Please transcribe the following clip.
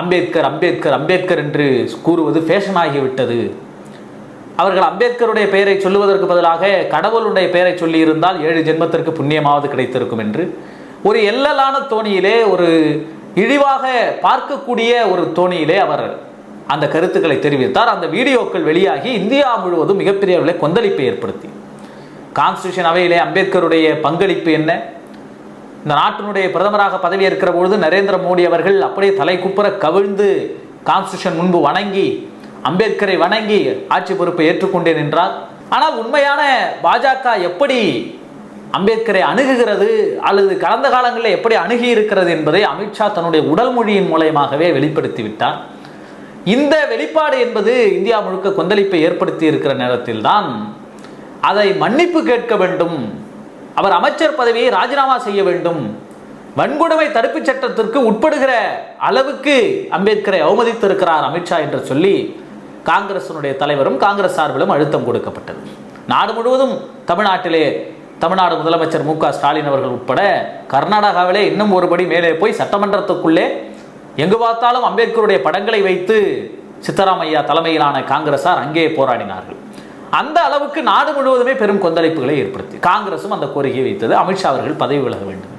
அம்பேத்கர் அம்பேத்கர் அம்பேத்கர் என்று கூறுவது ஃபேஷன் ஆகிவிட்டது. அவர்கள் அம்பேத்கருடைய பெயரை சொல்லுவதற்கு பதிலாக கடவுளுடைய பெயரை சொல்லியிருந்தால் 7 ஜென்மத்திற்கு புண்ணியமாவது கிடைத்திருக்கும் என்று ஒரு எல்லலான தோணியிலே, ஒரு இழிவாக பார்க்கக்கூடிய ஒரு தோணியிலே அவர் அந்த கருத்துக்களை தெரிவித்தார். அந்த வீடியோக்கள் வெளியாகி இந்தியா முழுவதும் மிகப்பெரிய அளவில் கொந்தளிப்பை ஏற்படுத்தி, கான்ஸ்டியூஷன் அவையிலே அம்பேத்கருடைய பங்களிப்பு என்ன, இந்த நாட்டினுடைய பிரதமராக பதவியேற்கிற பொழுது நரேந்திர மோடி அவர்கள் அப்படியே தலை குப்புற கவிழ்ந்து கான்ஸ்டியூஷன் முன்பு வணங்கி அம்பேத்கரை வணங்கி ஆட்சி பொறுப்பை ஏற்றுக்கொண்டேன் என்றார். ஆனால் உண்மையான பாஜக எப்படி அம்பேத்கரை அணுகுகிறது அல்லது கடந்த காலங்களில் எப்படி அணுகி இருக்கிறது என்பதை அமித்ஷா தன்னுடைய உடல் மொழியின் மூலமாகவே வெளிப்படுத்திவிட்டார். இந்த வெளிப்பாடு என்பது இந்தியா முழுக்க கொந்தளிப்பை ஏற்படுத்தி இருக்கிற நேரத்தில் தான் அதை மன்னிப்பு கேட்க வேண்டும், அவர் அமைச்சர் பதவியை ராஜினாமா செய்ய வேண்டும், வன்கொடுமை தடுப்புச் சட்டத்திற்கு உட்படுகிற அளவுக்கு அம்பேத்கரை அவமதித்திருக்கிறார் அமித்ஷா என்று சொல்லி காங்கிரசினுடைய தலைவரும் காங்கிரஸ் சார்பிலும் அழுத்தம் கொடுக்கப்பட்டது. நாடு முழுவதும் தமிழ்நாடு முதலமைச்சர் மு க ஸ்டாலின் அவர்கள் உட்பட கர்நாடகாவிலே இன்னும் ஒருபடி மேலே போய் சட்டமன்றத்துக்குள்ளே எங்கு பார்த்தாலும் அம்பேத்கருடைய படங்களை வைத்து சித்தராமையா தலைமையிலான காங்கிரசார் அங்கே போராடினார்கள். அந்த அளவுக்கு நாடு முழுவதுமே பெரும் கொந்தளிப்புகளை ஏற்படுத்தி காங்கிரசும் அந்த கோரிக்கையை வைத்தது, அமித்ஷா அவர்கள் பதவி விலக வேண்டும்.